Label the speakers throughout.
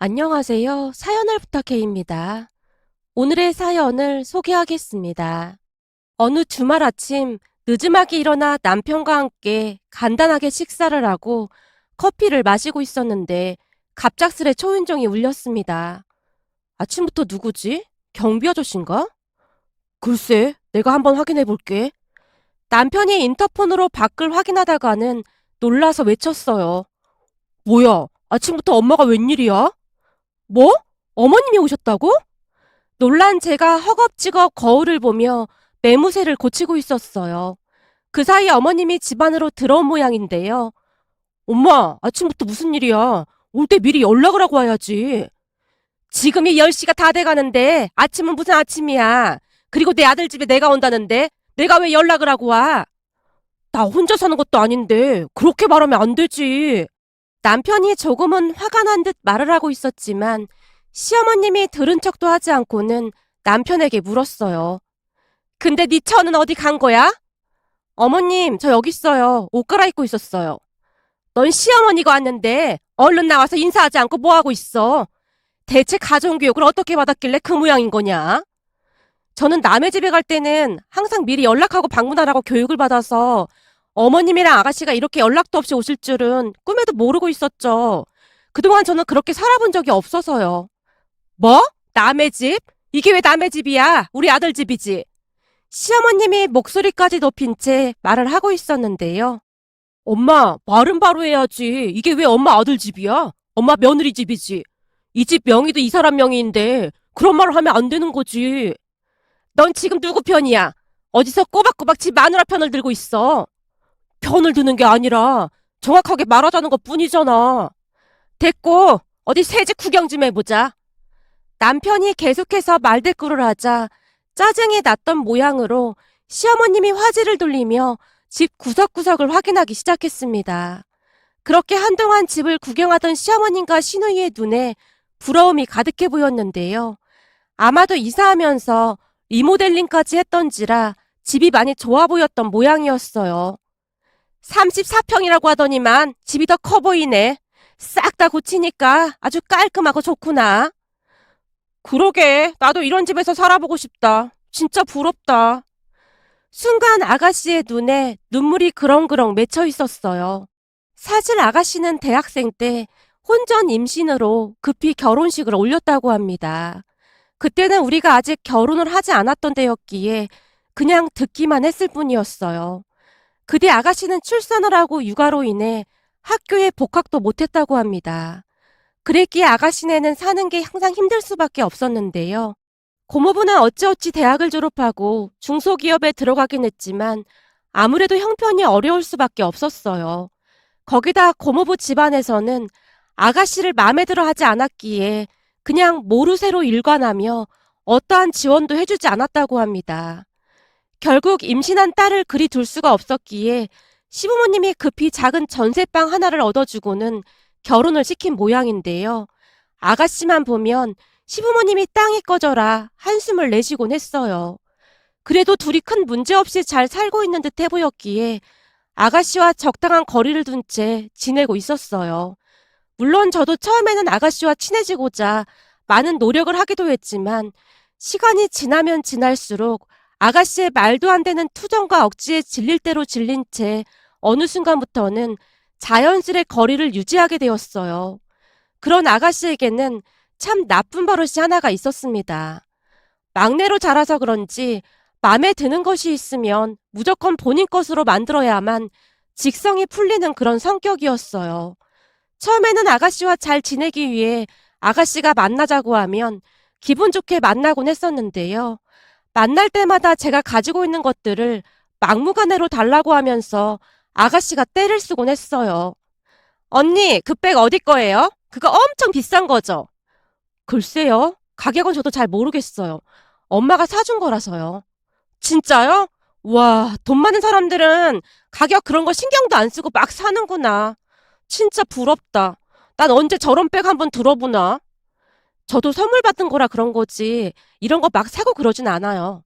Speaker 1: 안녕하세요. 사연을 부탁해입니다. 오늘의 사연을 소개하겠습니다. 어느 주말 아침 늦음하게 일어나 남편과 함께 간단하게 식사를 하고 커피를 마시고 있었는데 갑작스레 초인종이 울렸습니다. 아침부터 누구지? 경비 아저씨인가? 글쎄, 내가 한번 확인해 볼게. 남편이 인터폰으로 밖을 확인하다가는 놀라서 외쳤어요. 뭐야, 아침부터 엄마가 웬일이야? 뭐? 어머님이 오셨다고? 놀란 제가 허겁지겁 거울을 보며 매무새를 고치고 있었어요. 그 사이 어머님이 집 안으로 들어온 모양인데요. 엄마, 아침부터 무슨 일이야? 올 때 미리 연락을 하고 와야지. 지금이 10시가 다 돼가는데 아침은 무슨 아침이야. 그리고 내 아들 집에 내가 온다는데 내가 왜 연락을 하고 와? 나 혼자 사는 것도 아닌데 그렇게 말하면 안 되지. 남편이 조금은 화가 난 듯 말을 하고 있었지만 시어머님이 들은 척도 하지 않고는 남편에게 물었어요. 근데 네 처는 어디 간 거야? 어머님, 저 여기 있어요. 옷 갈아입고 있었어요. 넌 시어머니가 왔는데 얼른 나와서 인사하지 않고 뭐 하고 있어? 대체 가정교육을 어떻게 받았길래 그 모양인 거냐? 저는 남의 집에 갈 때는 항상 미리 연락하고 방문하라고 교육을 받아서 어머님이랑 아가씨가 이렇게 연락도 없이 오실 줄은 꿈에도 모르고 있었죠. 그동안 저는 그렇게 살아본 적이 없어서요. 뭐? 남의 집? 이게 왜 남의 집이야? 우리 아들 집이지. 시어머님이 목소리까지 높인 채 말을 하고 있었는데요. 엄마, 말은 바로 해야지. 이게 왜 엄마 아들 집이야? 엄마 며느리 집이지. 이 집 명의도 이 사람 명의인데 그런 말을 하면 안 되는 거지. 넌 지금 누구 편이야? 어디서 꼬박꼬박 집 마누라 편을 들고 있어? 편을 드는 게 아니라 정확하게 말하자는 것 뿐이잖아. 됐고, 어디 새집 구경 좀 해보자. 남편이 계속해서 말대꾸를 하자 짜증이 났던 모양으로 시어머님이 화제를 돌리며 집 구석구석을 확인하기 시작했습니다. 그렇게 한동안 집을 구경하던 시어머님과 시누이의 눈에 부러움이 가득해 보였는데요. 아마도 이사하면서 리모델링까지 했던지라 집이 많이 좋아 보였던 모양이었어요. 34평이라고 하더니만 집이 더 커 보이네. 싹 다 고치니까 아주 깔끔하고 좋구나. 그러게, 나도 이런 집에서 살아보고 싶다. 진짜 부럽다. 순간 아가씨의 눈에 눈물이 그렁그렁 맺혀 있었어요. 사실 아가씨는 대학생 때 혼전 임신으로 급히 결혼식을 올렸다고 합니다. 그때는 우리가 아직 결혼을 하지 않았던 때였기에 그냥 듣기만 했을 뿐이었어요. 그뒤 아가씨는 출산을 하고 육아로 인해 학교에 복학도 못했다고 합니다. 그랬기에 아가씨네는 사는 게 항상 힘들 수밖에 없었는데요. 고모부는 어찌어찌 대학을 졸업하고 중소기업에 들어가긴 했지만 아무래도 형편이 어려울 수밖에 없었어요. 거기다 고모부 집안에서는 아가씨를 마음에 들어 하지 않았기에 그냥 모르쇠로 일관하며 어떠한 지원도 해주지 않았다고 합니다. 결국 임신한 딸을 그리 둘 수가 없었기에 시부모님이 급히 작은 전세방 하나를 얻어주고는 결혼을 시킨 모양인데요. 아가씨만 보면 시부모님이 땅이 꺼져라 한숨을 내쉬곤 했어요. 그래도 둘이 큰 문제 없이 잘 살고 있는 듯해 보였기에 아가씨와 적당한 거리를 둔 채 지내고 있었어요. 물론 저도 처음에는 아가씨와 친해지고자 많은 노력을 하기도 했지만 시간이 지나면 지날수록 아가씨의 말도 안 되는 투정과 억지에 질릴 대로 질린 채 어느 순간부터는 자연스레 거리를 유지하게 되었어요. 그런 아가씨에게는 참 나쁜 버릇이 하나가 있었습니다. 막내로 자라서 그런지 마음에 드는 것이 있으면 무조건 본인 것으로 만들어야만 직성이 풀리는 그런 성격이었어요. 처음에는 아가씨와 잘 지내기 위해 아가씨가 만나자고 하면 기분 좋게 만나곤 했었는데요. 만날 때마다 제가 가지고 있는 것들을 막무가내로 달라고 하면서 아가씨가 떼를 쓰곤 했어요. 언니, 그 백 어디 거예요? 그거 엄청 비싼 거죠? 글쎄요. 가격은 저도 잘 모르겠어요. 엄마가 사준 거라서요. 진짜요? 와, 돈 많은 사람들은 가격 그런 거 신경도 안 쓰고 막 사는구나. 진짜 부럽다. 난 언제 저런 백 한번 들어보나? 저도 선물 받은 거라 그런 거지. 이런 거 막 사고 그러진 않아요.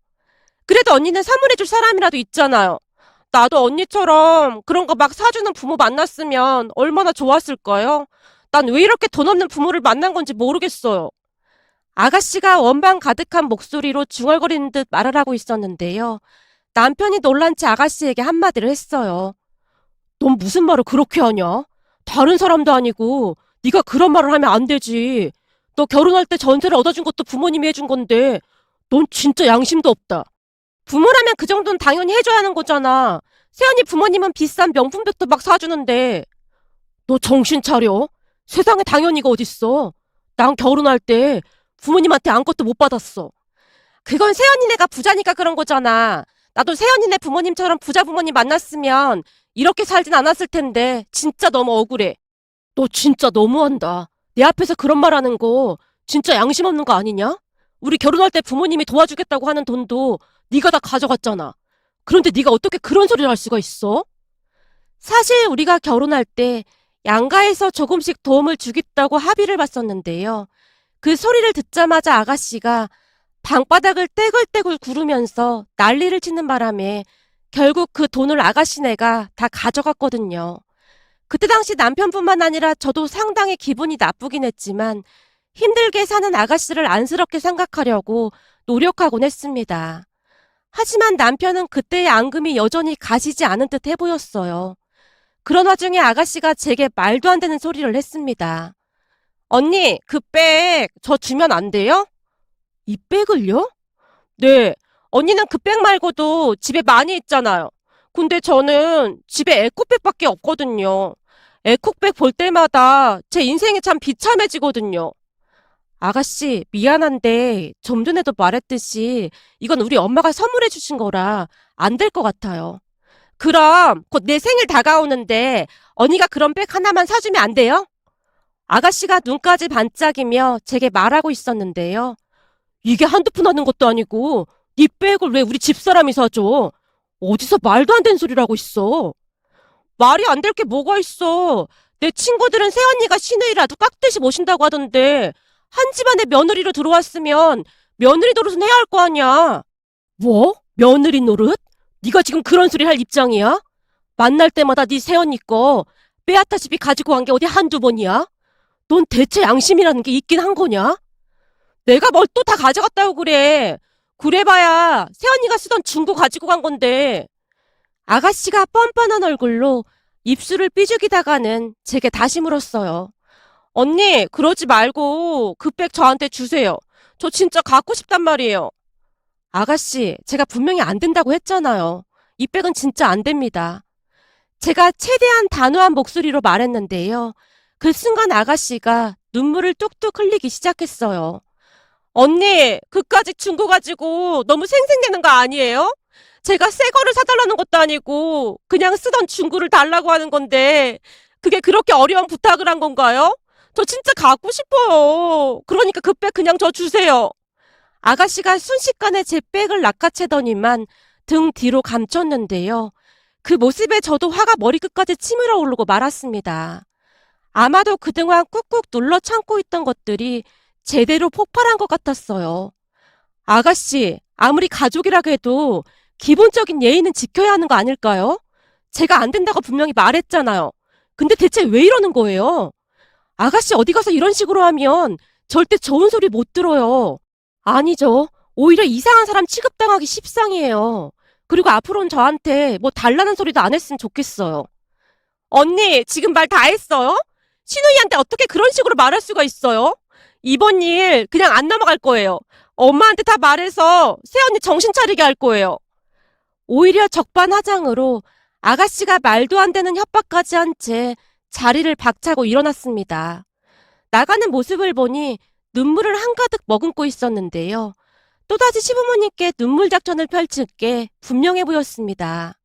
Speaker 1: 그래도 언니는 선물해줄 사람이라도 있잖아요. 나도 언니처럼 그런 거 막 사주는 부모 만났으면 얼마나 좋았을까요? 난 왜 이렇게 돈 없는 부모를 만난 건지 모르겠어요. 아가씨가 원망 가득한 목소리로 중얼거리는 듯 말을 하고 있었는데요. 남편이 놀란 채 아가씨에게 한마디를 했어요. 넌 무슨 말을 그렇게 하냐? 다른 사람도 아니고 네가 그런 말을 하면 안 되지. 너 결혼할 때 전세를 얻어준 것도 부모님이 해준 건데 넌 진짜 양심도 없다. 부모라면 그 정도는 당연히 해줘야 하는 거잖아. 세연이 부모님은 비싼 명품백도 막 사주는데. 너 정신 차려. 세상에 당연히가 어딨어. 난 결혼할 때 부모님한테 아무것도 못 받았어. 그건 세연이네가 부자니까 그런 거잖아. 나도 세연이네 부모님처럼 부자 부모님 만났으면 이렇게 살진 않았을 텐데 진짜 너무 억울해. 너 진짜 너무한다. 내 앞에서 그런 말 하는 거 진짜 양심 없는 거 아니냐? 우리 결혼할 때 부모님이 도와주겠다고 하는 돈도 네가 다 가져갔잖아. 그런데 네가 어떻게 그런 소리를 할 수가 있어? 사실 우리가 결혼할 때 양가에서 조금씩 도움을 주겠다고 합의를 봤었는데요. 그 소리를 듣자마자 아가씨가 방바닥을 떼굴떼굴 구르면서 난리를 치는 바람에 결국 그 돈을 아가씨네가 다 가져갔거든요. 그때 당시 남편뿐만 아니라 저도 상당히 기분이 나쁘긴 했지만 힘들게 사는 아가씨를 안쓰럽게 생각하려고 노력하곤 했습니다. 하지만 남편은 그때의 앙금이 여전히 가시지 않은 듯 해보였어요. 그런 와중에 아가씨가 제게 말도 안 되는 소리를 했습니다. 언니, 그 백 저 주면 안 돼요? 이 백을요? 네, 언니는 그 백 말고도 집에 많이 있잖아요. 근데 저는 집에 에코백밖에 없거든요. 에코백 볼 때마다 제 인생이 참 비참해지거든요. 아가씨, 미안한데 좀 전에도 말했듯이 이건 우리 엄마가 선물해 주신 거라 안 될 것 같아요. 그럼 곧 내 생일 다가오는데 언니가 그런 백 하나만 사주면 안 돼요? 아가씨가 눈까지 반짝이며 제게 말하고 있었는데요. 이게 한두 푼 하는 것도 아니고 네 백을 왜 우리 집사람이 사줘? 어디서 말도 안 되는 소리를 하고 있어. 말이 안 될 게 뭐가 있어. 내 친구들은 새언니가 시누이라도 깍듯이 모신다고 하던데 한 집안에 며느리로 들어왔으면 며느리 노릇은 해야 할 거 아니야. 뭐? 며느리 노릇? 네가 지금 그런 소리 할 입장이야? 만날 때마다 네 새언니 거 빼앗다시피 가지고 간 게 어디 한두 번이야? 넌 대체 양심이라는 게 있긴 한 거냐? 내가 뭘 또 다 가져갔다고 그래. 그래봐야 새언니가 쓰던 중고 가지고 간 건데. 아가씨가 뻔뻔한 얼굴로 입술을 삐죽이다가는 제게 다시 물었어요. 언니, 그러지 말고 그 백 저한테 주세요. 저 진짜 갖고 싶단 말이에요. 아가씨, 제가 분명히 안 된다고 했잖아요. 이 백은 진짜 안 됩니다. 제가 최대한 단호한 목소리로 말했는데요. 그 순간 아가씨가 눈물을 뚝뚝 흘리기 시작했어요. 언니, 그까짓 중고 가지고 너무 생색내는 거 아니에요? 제가 새 거를 사달라는 것도 아니고 그냥 쓰던 중고를 달라고 하는 건데 그게 그렇게 어려운 부탁을 한 건가요? 저 진짜 갖고 싶어요. 그러니까 그 백 그냥 저 주세요. 아가씨가 순식간에 제 백을 낚아채더니만 등 뒤로 감췄는데요. 그 모습에 저도 화가 머리끝까지 치밀어 오르고 말았습니다. 아마도 그동안 꾹꾹 눌러 참고 있던 것들이 제대로 폭발한 것 같았어요. 아가씨, 아무리 가족이라고 해도 기본적인 예의는 지켜야 하는 거 아닐까요? 제가 안 된다고 분명히 말했잖아요. 근데 대체 왜 이러는 거예요? 아가씨 어디 가서 이런 식으로 하면 절대 좋은 소리 못 들어요. 아니죠. 오히려 이상한 사람 취급당하기 십상이에요. 그리고 앞으로는 저한테 뭐 달라는 소리도 안 했으면 좋겠어요. 언니, 지금 말 다 했어요? 신우이한테 어떻게 그런 식으로 말할 수가 있어요? 이번 일 그냥 안 넘어갈 거예요. 엄마한테 다 말해서 새언니 정신 차리게 할 거예요. 오히려 적반하장으로 아가씨가 말도 안 되는 협박까지 한 채 자리를 박차고 일어났습니다. 나가는 모습을 보니 눈물을 한가득 머금고 있었는데요. 또다시 시부모님께 눈물 작전을 펼칠 게 분명해 보였습니다.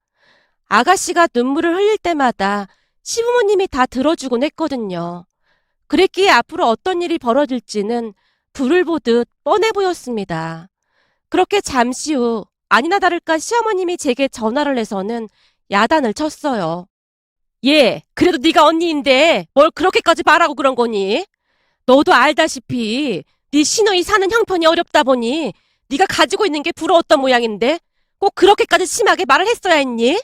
Speaker 1: 아가씨가 눈물을 흘릴 때마다 시부모님이 다 들어주곤 했거든요. 그랬기에 앞으로 어떤 일이 벌어질지는 불을 보듯 뻔해 보였습니다. 그렇게 잠시 후 아니나 다를까 시어머님이 제게 전화를 해서는 야단을 쳤어요. 예, 그래도 네가 언니인데 뭘 그렇게까지 바라고 그런 거니? 너도 알다시피 네 시누이 사는 형편이 어렵다 보니 네가 가지고 있는 게 부러웠던 모양인데 꼭 그렇게까지 심하게 말을 했어야 했니?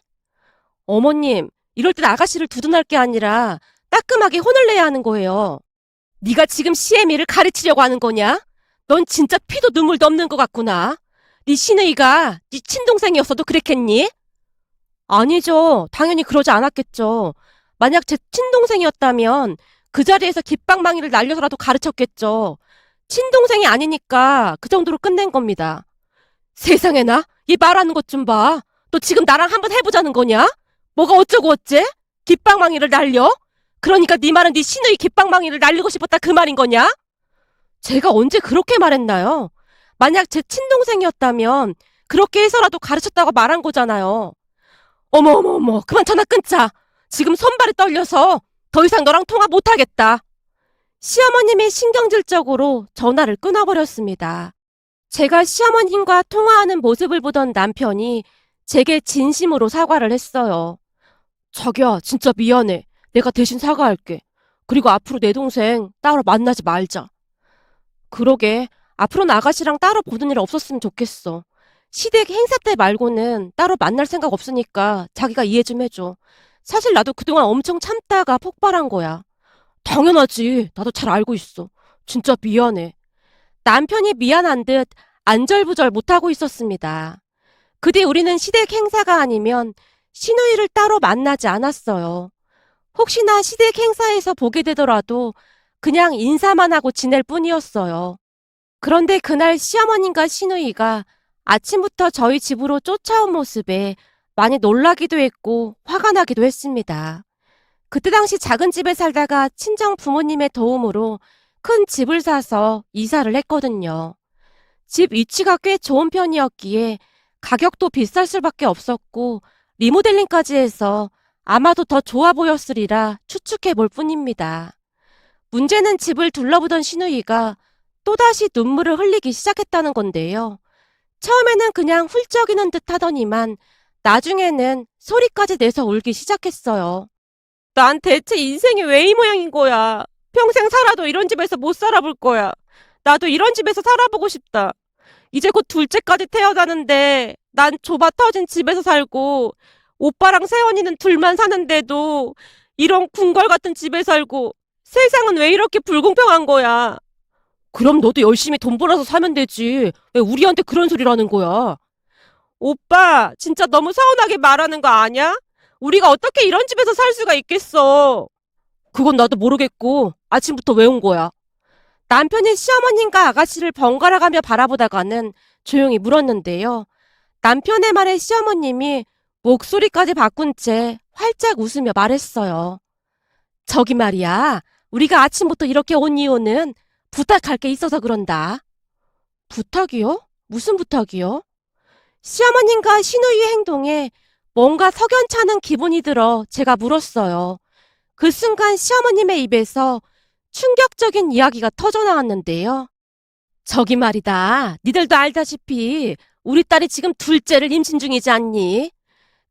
Speaker 1: 어머님, 이럴 땐 아가씨를 두둔할 게 아니라 따끔하게 혼을 내야 하는 거예요. 네가 지금 시애미를 가르치려고 하는 거냐? 넌 진짜 피도 눈물도 없는 것 같구나. 네 시누이가 네 친동생이었어도 그랬겠니? 아니죠. 당연히 그러지 않았겠죠. 만약 제 친동생이었다면 그 자리에서 깃방망이를 날려서라도 가르쳤겠죠. 친동생이 아니니까 그 정도로 끝낸 겁니다. 세상에나, 얘 말하는 것 좀 봐. 너 지금 나랑 한번 해보자는 거냐? 뭐가 어쩌고 어째? 깃방망이를 날려? 그러니까 네 말은 네 시누이 깃방망이를 날리고 싶었다 그 말인 거냐? 제가 언제 그렇게 말했나요? 만약 제 친동생이었다면 그렇게 해서라도 가르쳤다고 말한 거잖아요. 어머 어머 어머, 그만 전화 끊자. 지금 손발이 떨려서 더 이상 너랑 통화 못하겠다. 시어머님이 신경질적으로 전화를 끊어버렸습니다. 제가 시어머님과 통화하는 모습을 보던 남편이 제게 진심으로 사과를 했어요. 자기야, 진짜 미안해. 내가 대신 사과할게. 그리고 앞으로 내 동생 따로 만나지 말자. 그러게, 앞으로는 아가씨랑 따로 보는 일 없었으면 좋겠어. 시댁 행사 때 말고는 따로 만날 생각 없으니까 자기가 이해 좀 해줘. 사실 나도 그동안 엄청 참다가 폭발한 거야. 당연하지. 나도 잘 알고 있어. 진짜 미안해. 남편이 미안한 듯 안절부절 못하고 있었습니다. 그 뒤 우리는 시댁 행사가 아니면 시누이를 따로 만나지 않았어요. 혹시나 시댁 행사에서 보게 되더라도 그냥 인사만 하고 지낼 뿐이었어요. 그런데 그날 시어머님과 시누이가 아침부터 저희 집으로 쫓아온 모습에 많이 놀라기도 했고 화가 나기도 했습니다. 그때 당시 작은 집에 살다가 친정 부모님의 도움으로 큰 집을 사서 이사를 했거든요. 집 위치가 꽤 좋은 편이었기에 가격도 비쌀 수밖에 없었고 리모델링까지 해서 아마도 더 좋아 보였으리라 추측해 볼 뿐입니다. 문제는 집을 둘러보던 시누이가 또다시 눈물을 흘리기 시작했다는 건데요. 처음에는 그냥 훌쩍이는 듯 하더니만 나중에는 소리까지 내서 울기 시작했어요. 난 대체 인생이 왜 이 모양인 거야. 평생 살아도 이런 집에서 못 살아볼 거야. 나도 이런 집에서 살아보고 싶다. 이제 곧 둘째까지 태어나는데 난 좁아 터진 집에서 살고 오빠랑 세원이는 둘만 사는데도 이런 궁궐 같은 집에 살고 세상은 왜 이렇게 불공평한 거야. 그럼 너도 열심히 돈 벌어서 사면 되지. 왜 우리한테 그런 소리를 하는 거야? 오빠, 진짜 너무 서운하게 말하는 거 아니야? 우리가 어떻게 이런 집에서 살 수가 있겠어? 그건 나도 모르겠고 아침부터 왜 온 거야? 남편이 시어머님과 아가씨를 번갈아 가며 바라보다가는 조용히 물었는데요. 남편의 말에 시어머님이 목소리까지 바꾼 채 활짝 웃으며 말했어요. 저기 말이야, 우리가 아침부터 이렇게 온 이유는 부탁할 게 있어서 그런다. 부탁이요? 무슨 부탁이요? 시어머님과 시누이의 행동에 뭔가 석연찮은 기분이 들어 제가 물었어요. 그 순간 시어머님의 입에서 충격적인 이야기가 터져나왔는데요. 저기 말이다. 니들도 알다시피 우리 딸이 지금 둘째를 임신 중이지 않니?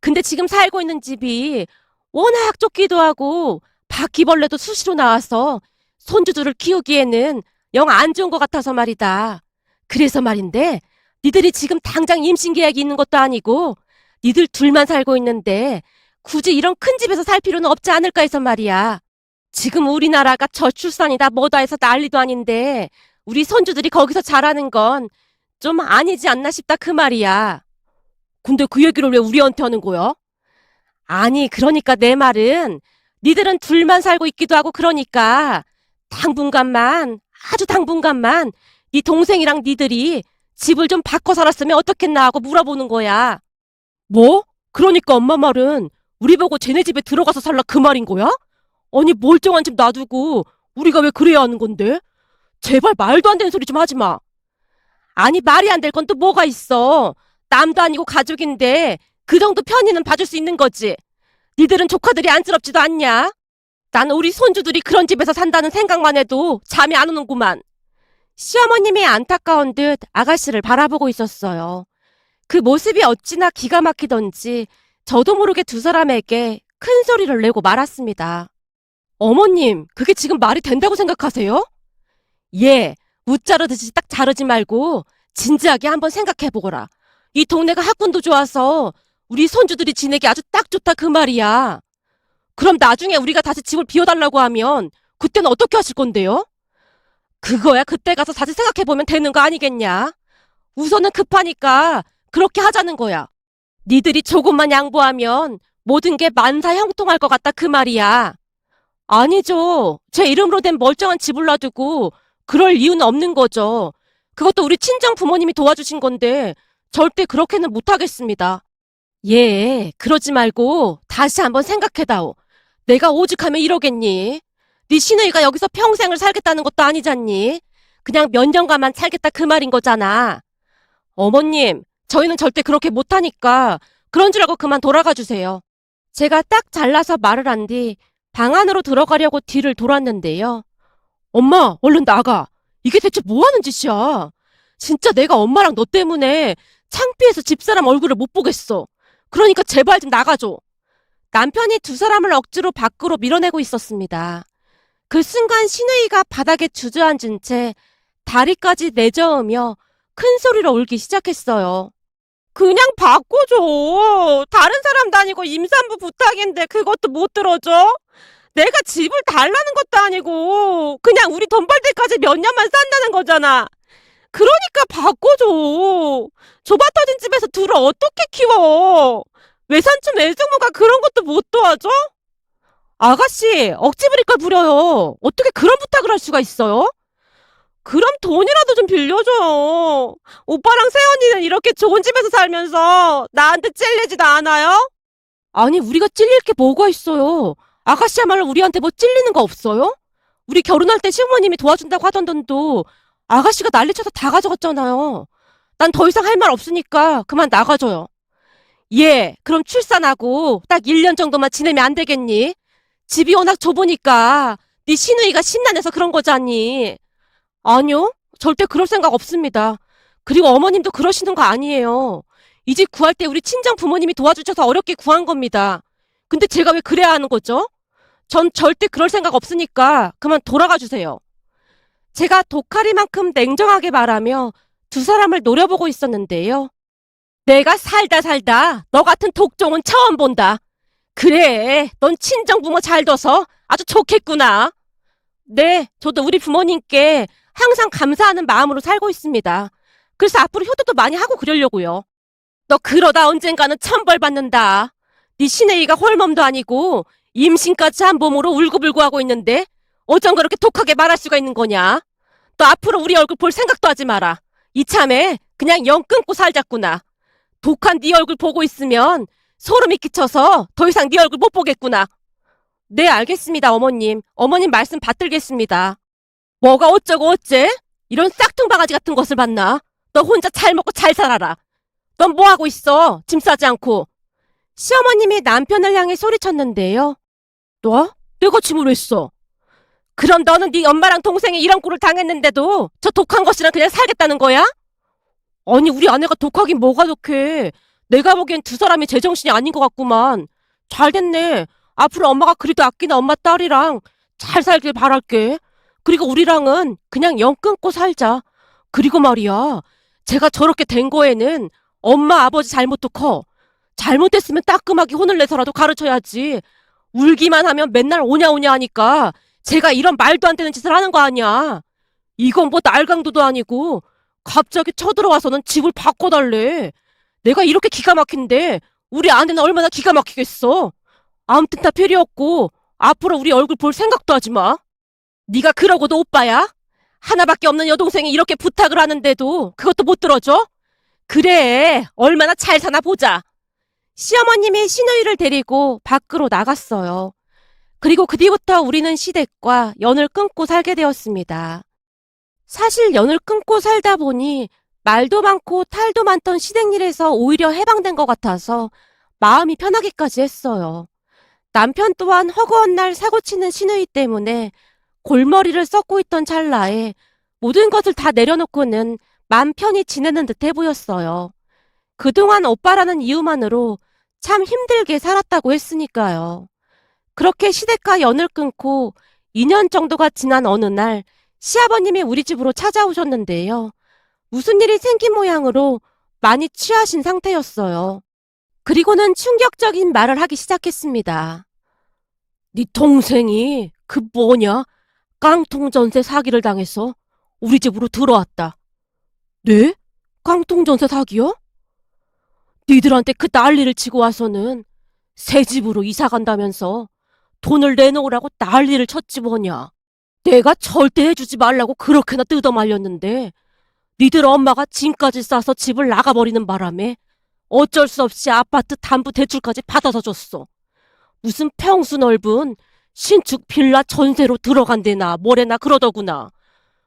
Speaker 1: 근데 지금 살고 있는 집이 워낙 좁기도 하고 바퀴벌레도 수시로 나와서 손주들을 키우기에는 영 안 좋은 것 같아서 말이다. 그래서 말인데 니들이 지금 당장 임신 계약이 있는 것도 아니고 니들 둘만 살고 있는데 굳이 이런 큰 집에서 살 필요는 없지 않을까 해서 말이야. 지금 우리나라가 저출산이다 뭐다 해서 난리도 아닌데 우리 손주들이 거기서 자라는 건 좀 아니지 않나 싶다 그 말이야. 근데 그 얘기를 왜 우리한테 하는 거야? 아니 그러니까 내 말은 니들은 둘만 살고 있기도 하고 그러니까 당분간만 아주 당분간만 네 동생이랑 니들이 집을 좀 바꿔 살았으면 어떻겠나 하고 물어보는 거야. 뭐? 그러니까 엄마 말은 우리 보고 쟤네 집에 들어가서 살라 그 말인 거야? 아니 멀쩡한 집 놔두고 우리가 왜 그래야 하는 건데? 제발 말도 안 되는 소리 좀 하지 마. 아니 말이 안 될 건 또 뭐가 있어. 남도 아니고 가족인데 그 정도 편의는 봐줄 수 있는 거지. 니들은 조카들이 안쓰럽지도 않냐? 나는 우리 손주들이 그런 집에서 산다는 생각만 해도 잠이 안 오는구만. 시어머님이 안타까운 듯 아가씨를 바라보고 있었어요. 그 모습이 어찌나 기가 막히던지 저도 모르게 두 사람에게 큰 소리를 내고 말았습니다. 어머님, 그게 지금 말이 된다고 생각하세요? 예, 웃자르듯이 딱 자르지 말고 진지하게 한번 생각해보거라. 이 동네가 학군도 좋아서 우리 손주들이 지내기 아주 딱 좋다 그 말이야. 그럼 나중에 우리가 다시 집을 비워달라고 하면 그때는 어떻게 하실 건데요? 그거야 그때 가서 다시 생각해보면 되는 거 아니겠냐? 우선은 급하니까 그렇게 하자는 거야. 니들이 조금만 양보하면 모든 게 만사형통할 것 같다 그 말이야. 아니죠. 제 이름으로 된 멀쩡한 집을 놔두고 그럴 이유는 없는 거죠. 그것도 우리 친정 부모님이 도와주신 건데 절대 그렇게는 못하겠습니다. 예, 그러지 말고 다시 한번 생각해다오. 내가 오죽하면 이러겠니? 네 시누이가 여기서 평생을 살겠다는 것도 아니잖니? 그냥 몇 년간만 살겠다 그 말인 거잖아. 어머님, 저희는 절대 그렇게 못하니까 그런 줄 알고 그만 돌아가 주세요. 제가 딱 잘라서 말을 한 뒤 방 안으로 들어가려고 뒤를 돌았는데요. 엄마, 얼른 나가. 이게 대체 뭐 하는 짓이야? 진짜 내가 엄마랑 너 때문에 창피해서 집사람 얼굴을 못 보겠어. 그러니까 제발 좀 나가줘. 남편이 두 사람을 억지로 밖으로 밀어내고 있었습니다. 그 순간 시누이가 바닥에 주저앉은 채 다리까지 내저으며 큰 소리로 울기 시작했어요. 그냥 바꿔줘. 다른 사람 다니고 임산부 부탁인데 그것도 못 들어줘? 내가 집을 달라는 것도 아니고 그냥 우리 돈 벌 때까지 몇 년만 산다는 거잖아. 그러니까 바꿔줘. 좁아 터진 집에서 둘을 어떻게 키워? 외삼촌 외숙모가 그런 것도 못 도와줘? 아가씨, 억지 부릴 걸 부려요. 어떻게 그런 부탁을 할 수가 있어요? 그럼 돈이라도 좀 빌려줘. 오빠랑 세연이는 이렇게 좋은 집에서 살면서 나한테 찔리지도 않아요? 아니, 우리가 찔릴 게 뭐가 있어요? 아가씨야말로 우리한테 뭐 찔리는 거 없어요? 우리 결혼할 때 시부모님이 도와준다고 하던 돈도 아가씨가 난리쳐서 다 가져갔잖아요. 난 더 이상 할 말 없으니까 그만 나가줘요. 예, 그럼 출산하고 딱 1년 정도만 지내면 안 되겠니? 집이 워낙 좁으니까 네 시누이가 심란해서 그런 거잖니. 아니요, 절대 그럴 생각 없습니다. 그리고 어머님도 그러시는 거 아니에요. 이 집 구할 때 우리 친정 부모님이 도와주셔서 어렵게 구한 겁니다. 근데 제가 왜 그래야 하는 거죠? 전 절대 그럴 생각 없으니까 그만 돌아가 주세요. 제가 독하리만큼 냉정하게 말하며 두 사람을 노려보고 있었는데요. 내가 살다 살다 너 같은 독종은 처음 본다. 그래, 넌 친정 부모 잘 둬서 아주 좋겠구나. 네, 저도 우리 부모님께 항상 감사하는 마음으로 살고 있습니다. 그래서 앞으로 효도도 많이 하고 그러려고요. 너 그러다 언젠가는 천벌 받는다. 네 시내이가 홀몸도 아니고 임신까지 한 몸으로 울고불고 하고 있는데 어쩜 그렇게 독하게 말할 수가 있는 거냐? 너 앞으로 우리 얼굴 볼 생각도 하지 마라. 이참에 그냥 영 끊고 살자꾸나. 독한 네 얼굴 보고 있으면 소름이 끼쳐서 더 이상 네 얼굴 못 보겠구나. 네, 알겠습니다, 어머님. 어머님 말씀 받들겠습니다. 뭐가 어쩌고 어째? 이런 싹퉁바가지 같은 것을 봤나? 너 혼자 잘 먹고 잘 살아라. 넌 뭐 하고 있어? 짐 싸지 않고. 시어머님이 남편을 향해 소리쳤는데요. 너? 내가 짐을 왜 써? 그럼 너는 네 엄마랑 동생이 이런 꼴을 당했는데도 저 독한 것이랑 그냥 살겠다는 거야? 아니, 우리 아내가 독하긴 뭐가 독해. 내가 보기엔 두 사람이 제정신이 아닌 것 같구만. 잘 됐네. 앞으로 엄마가 그리도 아끼는 엄마 딸이랑 잘 살길 바랄게. 그리고 우리랑은 그냥 영 끊고 살자. 그리고 말이야, 제가 저렇게 된 거에는 엄마 아버지 잘못도 커. 잘못했으면 따끔하게 혼을 내서라도 가르쳐야지. 울기만 하면 맨날 오냐 오냐 하니까 제가 이런 말도 안 되는 짓을 하는 거 아니야. 이건 뭐 날강도도 아니고 갑자기 쳐들어와서는 집을 바꿔달래. 내가 이렇게 기가 막힌데 우리 아내는 얼마나 기가 막히겠어. 아무튼 다 필요 없고 앞으로 우리 얼굴 볼 생각도 하지 마. 네가 그러고도 오빠야? 하나밖에 없는 여동생이 이렇게 부탁을 하는데도 그것도 못 들어줘? 그래, 얼마나 잘 사나 보자. 시어머님이 시누이를 데리고 밖으로 나갔어요. 그리고 그 뒤부터 우리는 시댁과 연을 끊고 살게 되었습니다. 사실 연을 끊고 살다 보니 말도 많고 탈도 많던 시댁 일에서 오히려 해방된 것 같아서 마음이 편하기까지 했어요. 남편 또한 허구한 날 사고치는 시누이 때문에 골머리를 썩고 있던 찰나에 모든 것을 다 내려놓고는 맘 편히 지내는 듯해 보였어요. 그동안 오빠라는 이유만으로 참 힘들게 살았다고 했으니까요. 그렇게 시댁과 연을 끊고 2년 정도가 지난 어느 날 시아버님이 우리 집으로 찾아오셨는데요. 무슨 일이 생긴 모양으로 많이 취하신 상태였어요. 그리고는 충격적인 말을 하기 시작했습니다. 네 동생이 그 뭐냐? 깡통 전세 사기를 당해서 우리 집으로 들어왔다. 네? 깡통 전세 사기요? 니들한테 그 난리를 치고 와서는 새 집으로 이사 간다면서 돈을 내놓으라고 난리를 쳤지 뭐냐. 내가 절대 해주지 말라고 그렇게나 뜯어말렸는데 니들 엄마가 짐까지 싸서 집을 나가버리는 바람에 어쩔 수 없이 아파트 담보 대출까지 받아서 줬어. 무슨 평수 넓은 신축 빌라 전세로 들어간대나 뭐래나 그러더구나.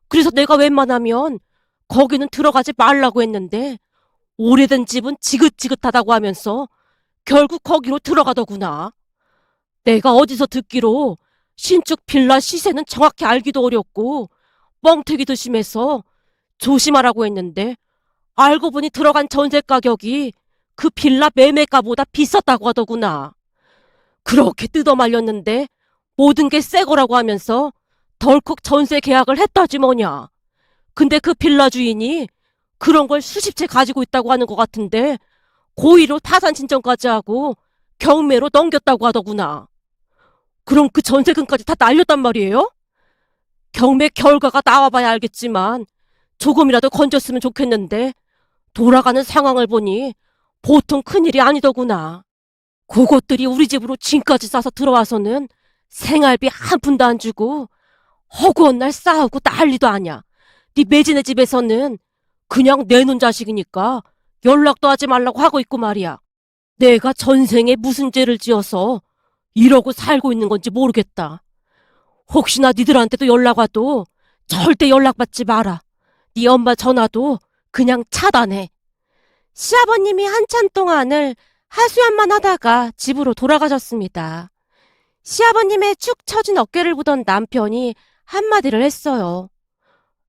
Speaker 1: 그래서 내가 웬만하면 거기는 들어가지 말라고 했는데 오래된 집은 지긋지긋하다고 하면서 결국 거기로 들어가더구나. 내가 어디서 듣기로 신축 빌라 시세는 정확히 알기도 어렵고 뻥튀기도 심해서 조심하라고 했는데 알고 보니 들어간 전세 가격이 그 빌라 매매가보다 비쌌다고 하더구나. 그렇게 뜯어말렸는데 모든 게 새 거라고 하면서 덜컥 전세 계약을 했다지 뭐냐. 근데 그 빌라 주인이 그런 걸 수십 채 가지고 있다고 하는 것 같은데 고의로 파산 신청까지 하고 경매로 넘겼다고 하더구나. 그럼 그 전세금까지 다 날렸단 말이에요? 경매 결과가 나와봐야 알겠지만 조금이라도 건졌으면 좋겠는데 돌아가는 상황을 보니 보통 큰일이 아니더구나. 그것들이 우리 집으로 짐까지 싸서 들어와서는 생활비 한 푼도 안 주고 허구한 날 싸우고 난리도 아냐. 네 매진의 집에서는 그냥 내놓은 자식이니까 연락도 하지 말라고 하고 있고 말이야. 내가 전생에 무슨 죄를 지어서 이러고 살고 있는 건지 모르겠다. 혹시나 니들한테도 연락 와도 절대 연락받지 마라. 네 엄마 전화도 그냥 차단해. 시아버님이 한참 동안을 하소연만 하다가 집으로 돌아가셨습니다. 시아버님의 축 처진 어깨를 보던 남편이 한마디를 했어요.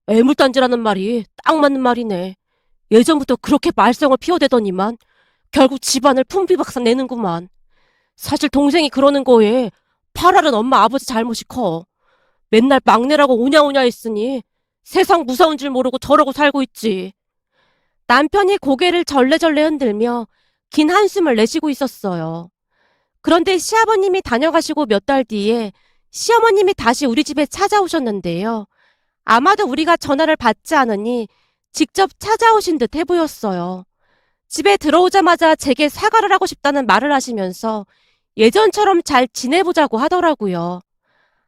Speaker 1: 애물단지라는 말이 딱 맞는 말이네. 예전부터 그렇게 말썽을 피워대더니만 결국 집안을 풍비박산 내는구만. 사실 동생이 그러는 거에 팔알은 엄마 아버지 잘못이 커. 맨날 막내라고 오냐오냐 했으니 세상 무서운 줄 모르고 저러고 살고 있지. 남편이 고개를 절레절레 흔들며 긴 한숨을 내쉬고 있었어요. 그런데 시아버님이 다녀가시고 몇 달 뒤에 시어머님이 다시 우리 집에 찾아오셨는데요. 아마도 우리가 전화를 받지 않으니 직접 찾아오신 듯 해 보였어요. 집에 들어오자마자 제게 사과를 하고 싶다는 말을 하시면서 예전처럼 잘 지내보자고 하더라고요.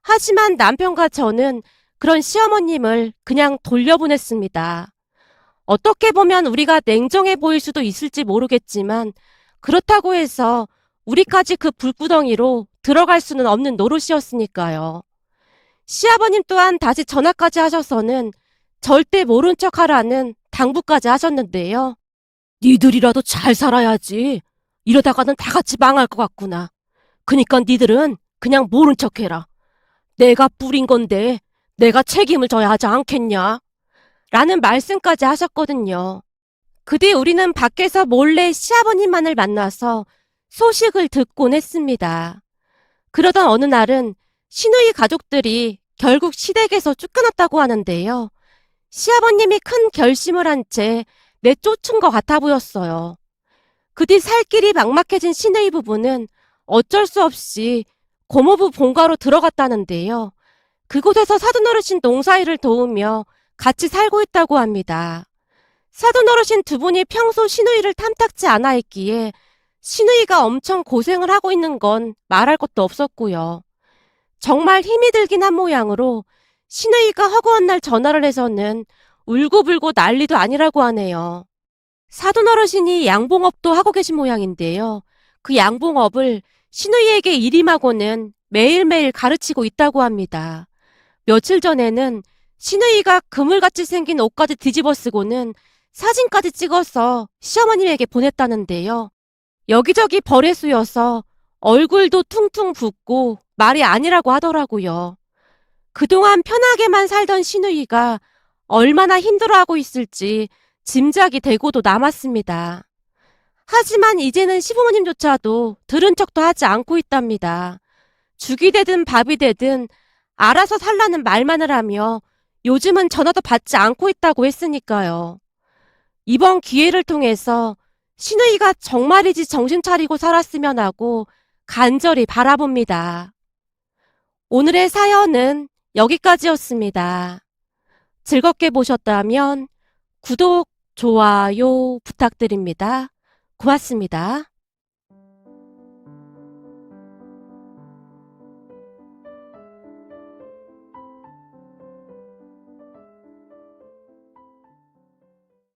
Speaker 1: 하지만 남편과 저는 그런 시어머님을 그냥 돌려보냈습니다. 어떻게 보면 우리가 냉정해 보일 수도 있을지 모르겠지만 그렇다고 해서 우리까지 그 불구덩이로 들어갈 수는 없는 노릇이었으니까요. 시아버님 또한 다시 전화까지 하셔서는 절대 모른 척하라는 당부까지 하셨는데요. 니들이라도 잘 살아야지. 이러다가는 다 같이 망할 것 같구나. 그니까 니들은 그냥 모른 척해라. 내가 뿌린 건데 내가 책임을 져야 하지 않겠냐? 라는 말씀까지 하셨거든요. 그 뒤 우리는 밖에서 몰래 시아버님만을 만나서 소식을 듣곤 했습니다. 그러던 어느 날은 시누이 가족들이 결국 시댁에서 쫓겨났다고 하는데요. 시아버님이 큰 결심을 한 채 내쫓은 것 같아 보였어요. 그 뒤 살 길이 막막해진 시누이 부부는 어쩔 수 없이 고모부 본가로 들어갔다는데요. 그곳에서 사돈어르신 농사일을 도우며 같이 살고 있다고 합니다. 사돈어르신 두 분이 평소 시누이를 탐탁지 않아 했기에 시누이가 엄청 고생을 하고 있는 건 말할 것도 없었고요. 정말 힘이 들긴 한 모양으로 시누이가 허구한 날 전화를 해서는 울고불고 난리도 아니라고 하네요. 사돈어르신이 양봉업도 하고 계신 모양인데요. 그 양봉업을 시누이에게 일임하고는 매일매일 가르치고 있다고 합니다. 며칠 전에는 시누이가 그물같이 생긴 옷까지 뒤집어 쓰고는 사진까지 찍어서 시어머님에게 보냈다는데요. 여기저기 벌에 쑤여서 얼굴도 퉁퉁 붓고 말이 아니라고 하더라고요. 그동안 편하게만 살던 시누이가 얼마나 힘들어하고 있을지 짐작이 되고도 남았습니다. 하지만 이제는 시부모님조차도 들은 척도 하지 않고 있답니다. 죽이 되든 밥이 되든 알아서 살라는 말만을 하며 요즘은 전화도 받지 않고 있다고 했으니까요. 이번 기회를 통해서 시누이가 정말이지 정신 차리고 살았으면 하고 간절히 바라봅니다. 오늘의 사연은 여기까지였습니다. 즐겁게 보셨다면 구독, 좋아요 부탁드립니다. 고맙습니다.